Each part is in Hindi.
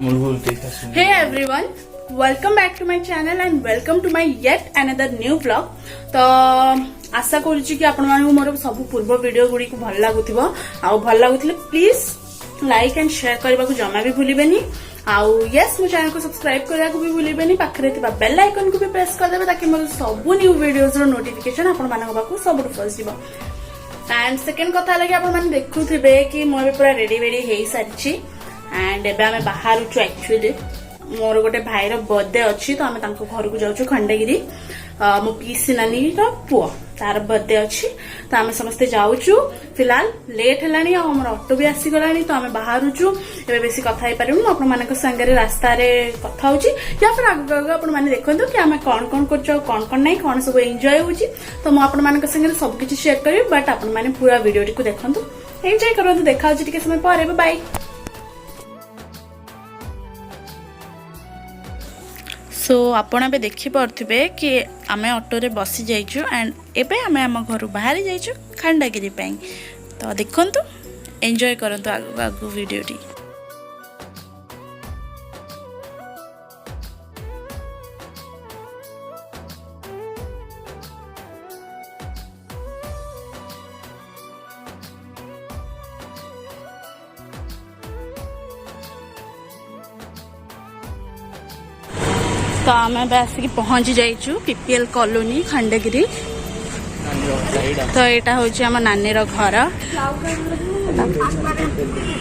Hey everyone, welcome back to my channel and welcome to my yet another new vlog. तो आशा करूची कि आपण मानू मोर सब पूर्व वीडियो गुडी को भल लागुथिबो आ भल लागुथिले प्लीज लाइक एंड शेयर करबा को जमा भी भूलिबेनी आउ यस मो चैनल को सब्सक्राइब करबा को भी भूलिबेनी पाखरे थिबा बेल आइकन को भी प्रेस कर देबे ताकि मोर सब न्यू वीडियोज रो नोटिफिकेशन आपण मानक बाकू सब फर्स्ट दिबो। एंड सेकंड कथा लगे आपण माने देखुथिबे कि मो पूरा रेडी वेडी हेई सारिची एंड एबे आमे बाहर छु एक्चुअली मोर गोटे भाईर बर्थडे अच्छी तो आमे तांको घर को जाउछु खंडगिरी मो पीसी नानी रो पुओ तार बर्थडे अच्छी तो आमे समस्ते जाउछु। फिलहाल लेट हेलानी आ हमर ऑटो भी आसी गलानी तो आमे बाहर छु एबे बेसी कथा हे पारिनु आपण मानक संगे रास्ता रे कथा होची या फिर आगु आगु आपण माने देखंतु कि आमे कोन कोन करछो कोन कोन नै कोन सब एन्जॉय होची तो मो आपण मानक संगे सब किछि शेयर करी बट आपण माने पूरा वीडियो टी को देखंतु एन्जॉय करंतु देखा होची टिके समय पर बाय बाय। सो आपण बे देखि पारथिबे कि आमे ऑटो रे बसी जाइछु एंड एबे आमे हम घर बाहर जाइछु खंडगिरी पई तो देखंतु एन्जॉय करंतु आगु आगु वीडियो टी। तो आम आसिक पहुंची जाइछु पीपीएल कॉलोनी खंडगिरी। तो यहाँ हूँ आम नानी घर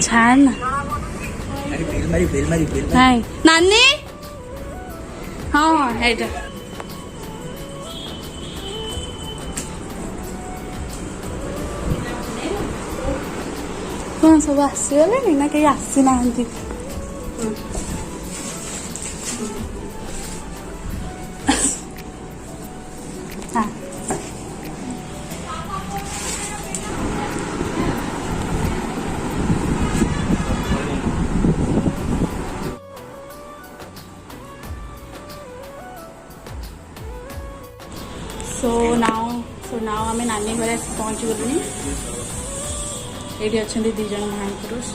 छान नानी हाँ ये कौन सब आसीगले ना कहीं आसी ना सो नाउ आम नानी घर पहुँची गलुनी। ये अच्छा दी जन महापुरुष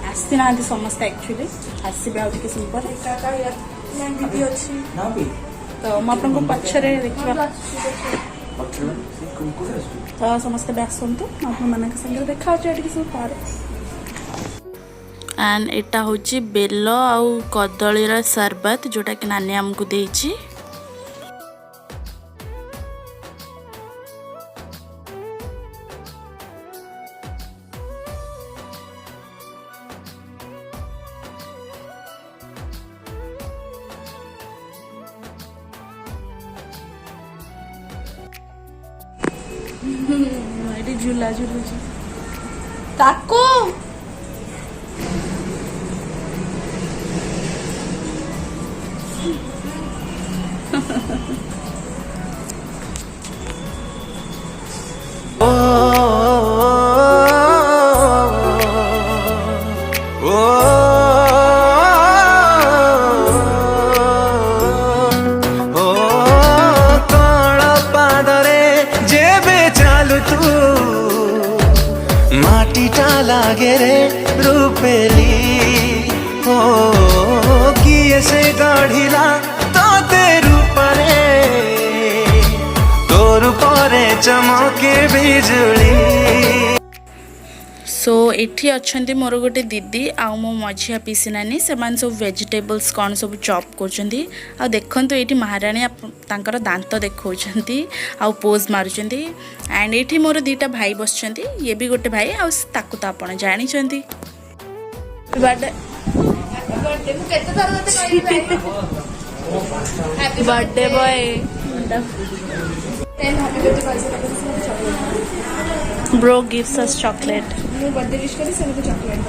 आसी ना समस्ते एक्चुअली आसबे आउ टे समय तो मुझे पछरे देखा तो समस्ते आसतु आप संगे देखा समय एंड एटा हूँ बेल आउ कदली सरबत जोटा कि नानी आमको देछि। झूला झूलू ताको माटीटा लागे रे रूपेली हो किए से गढ़िला तो ते रूपरे तो रूपरे चमके बिजुली। सो एठी अच्छंती मोर गोटे दीदी आउ मो मझिया पीसी नानी से सब वेजिटेबल्स कौन सब चॉप करछंती आ देखंतु एठी महारानी तांकर दांत देखौछंती आ पोज मारुछंती एंड एठी मोर दीटा भाई बसछंती ये भी गोटे भाई आ ताकू तो आपण जानि छंती birthday birthday boy Bro gives us chocolate. मैं बर्थडे विश करी से चॉकलेट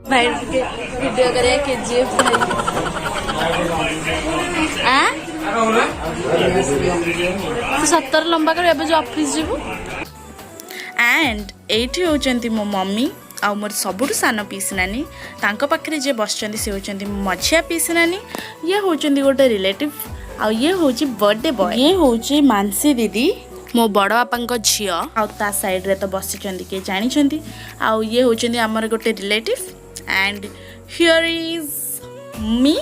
भाई वीडियो करे केजीएफ भाई तो 70 लंबा कर एबे जो ऑफिस जीवु एंड एठी होचंती मो मम्मी आ मोर सबुठ सान पीसी नानी तांको पाखरे जे बसचंदी से होचंती मझिया पीसी नानी ये होचंदी गोटे रिलेटिव आ ये होची बर्थडे बॉय ये होची मानसी दीदी मो बड़ बापा झी आ साइड रे तो बसी किए जानी आउ ये होचंदी आमर गोटे relative and here is me.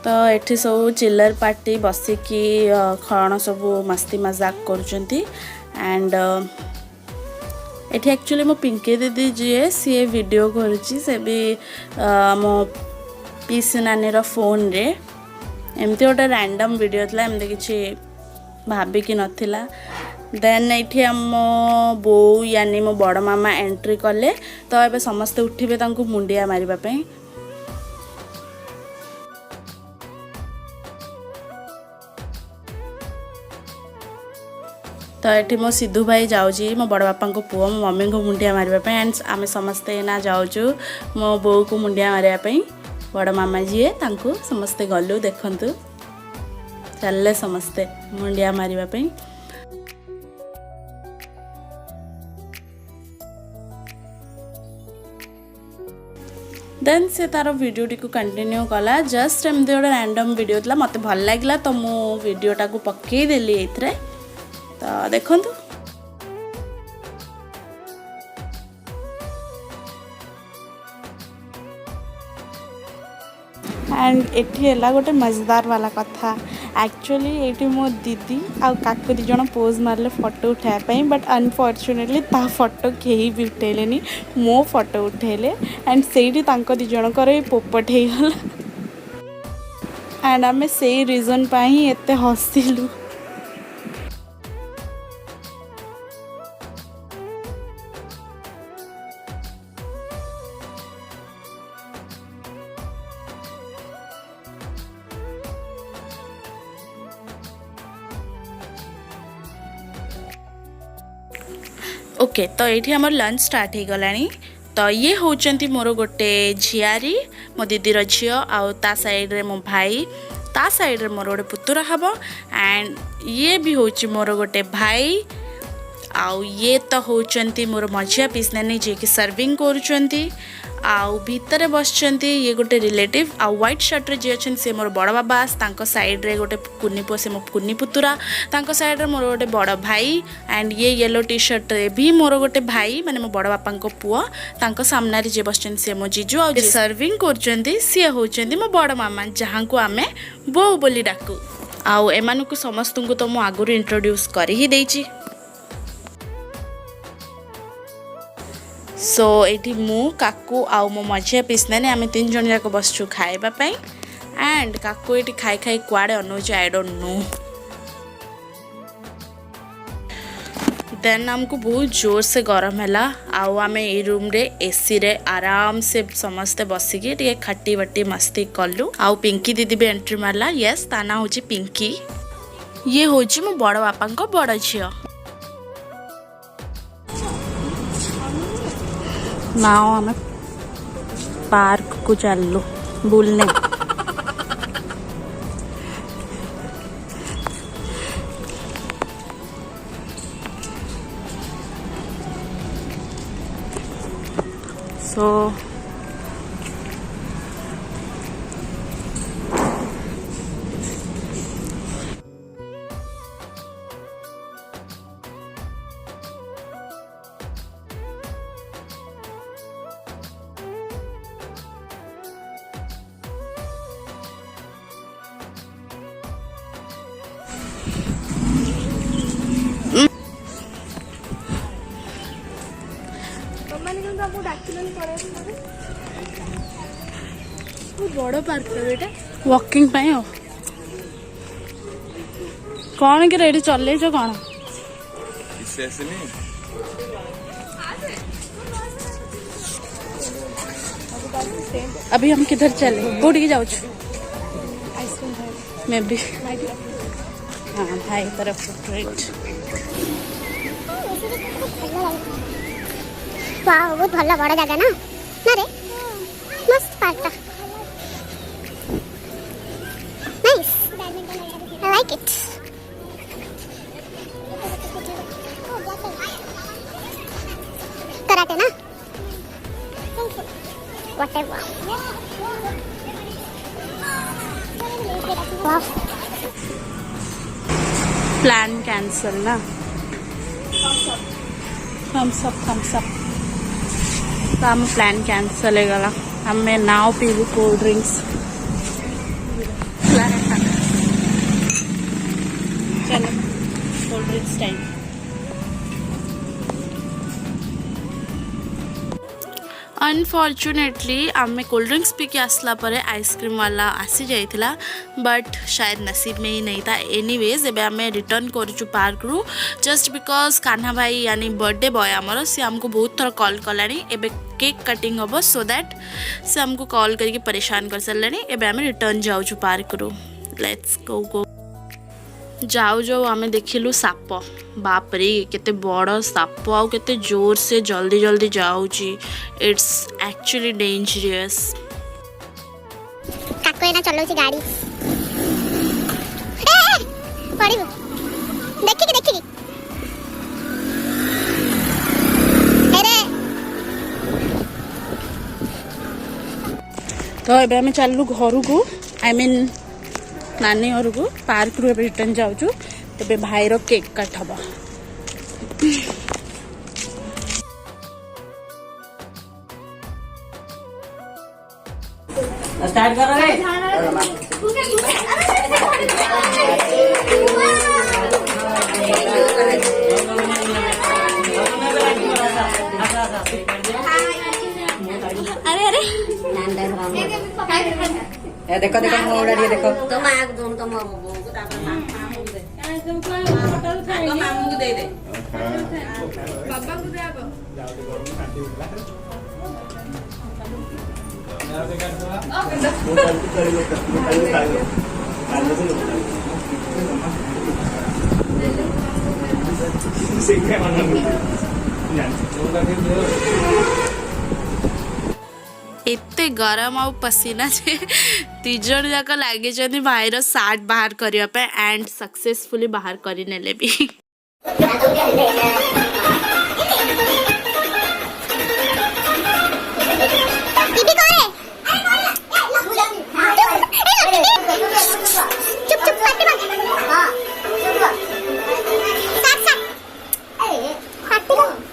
तो एठी सब चिल्लर पार्टी बसिकी खण सब मस्ती मजाक करुचंती एंड एठी एक्चुअली मो पिंकी दीदी जी सी वीडियो करुची से भी मो पीसी नानी रो फोन रे एमती गोटे रैंडम वीडियो थला एमती किछि भाबी कि नथिला। देन एठी हम बो यानी मो बड़ मामा एंट्री कले तो एबे समस्त उठिबे तांको मुंडिया मारिबा पई। तो ये मो सिद्धू भाई जाऊँगी मो बड़ बापा को पुओ मो मम्मी को मुंडिया मारवाई एंड आम समस्ते ना जाऊँ मो बो को मुंडिया मारवाई बड़ मामा जी तांको समस्ते गलु देखंतु चलले समस्ते मुंडिया मारवाई। देन से तार वीडियो टी को कंटिन्यू कला जस्ट एमती गोटे रैंडम वीडियो था मत भल लगे तो मु वीडियोटा को पकई देली एथरे तो देखंतु। एंड एठी है गोटे मजेदार वाला कथा एक्चुअली ये मो दीदी आ काकू दी जन पोज मारले फोटो उठाए बट अनफॉर्चुनेटली ता फोटो कहीं भी उठेले मो फोटो उठेले एंड से दी जनकर पोपट हो एंड आम से रिजन पाई एते हसिलु। ओके तो ये आमर लंच स्टार्ट हो गलानी। तो ये होचंती मोर गोटे झियारी मो दीदीर झील आउ ता साइड रे मो भाई ता साइड रे मोर गोटे पुतुरा हबो एंड ये भी होची मोर गोटे भाई आउ ये तो होचंती मोर मझिया पिसनानी जे कि सर्विंग करूचंती आउ भीतर बसचंती ये गोटे रिलेटिव आउ व्हाइट शर्ट रे जे अछन से मोर बड़ बाबा तांको साइड रे गोटे कुन्नी पो से मो कुन्नी पुतुरा तांको साइड रे मोर गोटे बड़ भाई एंड ये येलो टी शर्ट रे भी मोर गोटे भाई माने मो बड़ बापा को पुओ तांको सामना रे जे बसचन से मो जीजू आउ जे सर्विंग करचंती से होचंती मो बड़ मामा जहां को आमे बो बोली डाकू आउ एमानु को समस्त को तो मो आगुर इंट्रोड्यूस करी ही देची। सो ये मु काकू आउ मो मझिया पिसनानी आम 3 जन जाक बसचु खाइबा पई एंड काकू ये खाई खाई कुआड़े अनौच आई डोंट नो। देन आमको बहुत जोर से गरम है आउ आम ये रूम रे एसी रे आराम से समस्ते बसिकी टे खट्टी बट्टी मस्ती कलु आउ पिंकी दीदी भी एंट्री मारला। यस ता ना होची पिंकी ये होची मो बड़ बापा को बड़ झियो। नाउ हमें पार्क को चलू बुलने सो बड़ पार्क बेटा वॉकिंग पाई हो कौन कि रेडी चल कौन अभी हम किधर चले कोठी जाऊँ मैं भी हाँ भाई तरफ राइट बहुत भल बड़ जगह ना रे मस्त park nice I like it karate ना व्हाटएवर वाह प्लान कैंसल ना थम्स अप तो आम प्लान कैंसल हो गला आम नाव पीबू कोल्ड ड्रिंक्स चलो कोल्ड ड्रिंक्स टाइम अनफॉर्चुनेटली आम कोल्ड ड्रिंक्स पी के आसला परे आइसक्रीम वाला आसी जाइथिला बट शायद नसीब में ही नहीं था एनीवेज एबे आम रिटर्न करूँ पार्क रु जस्ट बिकॉज कान्हा भाई यानी बर्थडे बॉय आमर सी आमको बहुत थर कॉल कलानी एबे केक कटिंग हम सो दैट से आमको कॉल करके परेशान कर सारे एबे आम रिटर्न जाऊँ पार्क रु लेट्स गो जाऊ जाऊ आम देखिलु साप बाप रे केते बड़ साप आउ केते जोर से जल्दी जल्दी जाऊची इट्स एक्चुअली डेंजरियस काको एना चलाउची गाड़ी ए पड़िबो देखि अरे तो एबे आम चललु घर को आई मीन नानी घर को पार्क रु रिटर्न जाऊँ तबे भाईर केक कट हम स्टार्ट करो रे अरे ए देखो देखो मोड़ा दिए देखो तो माग दूं तो मामू को तापर मामू दे तो मामू को दे दे बाबा को दे आगो एते गरम आउ पसीना जे तीजन जाक लगे भाईर सार्ट बाहर करने एंड सक्सेसफुली बाहर करने भी टीवी करे चुप चुप पार्टी मत हां साथ साथ ए पार्टी मत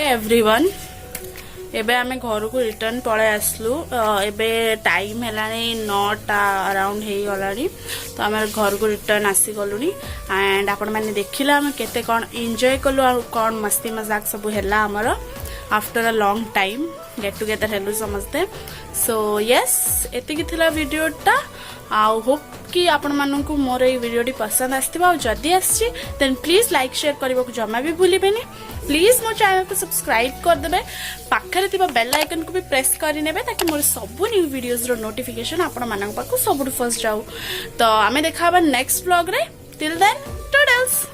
एवरीवन एबे आमे घर को रिटर्न पळे आसलु एबे टाइम हेलानी 9टा अराउंड हे गलानी तो आमे घर को रिटर्न आसी गलुनी एंड आपण माने देखिला आमे केते कोन एन्जॉय कलु और कोन मस्ती मजाक सब हेला हमर after a long time get together हेलु समझते सो यस एतिकी थिला वीडियोटा आउ होप कि आपण माननकु मोर ए वीडियोटी पसंद आस्थिबा जदी आछि देन प्लीज लाइक शेयर करबो को जमा भी भूलिबेनी प्लीज मो चैनल को सब्सक्राइब कर देबे पाखरे थिबा बेल आइकन को भी प्रेस करि नेबे ताकि मोर सब न्यू वीडियोस रो नोटिफिकेशन आपण मानक पाखु सबुठ फर्स्ट जाऊ तो आमे देखाबा नेक्स्ट व्लॉग रे टिल देन टुडल्स।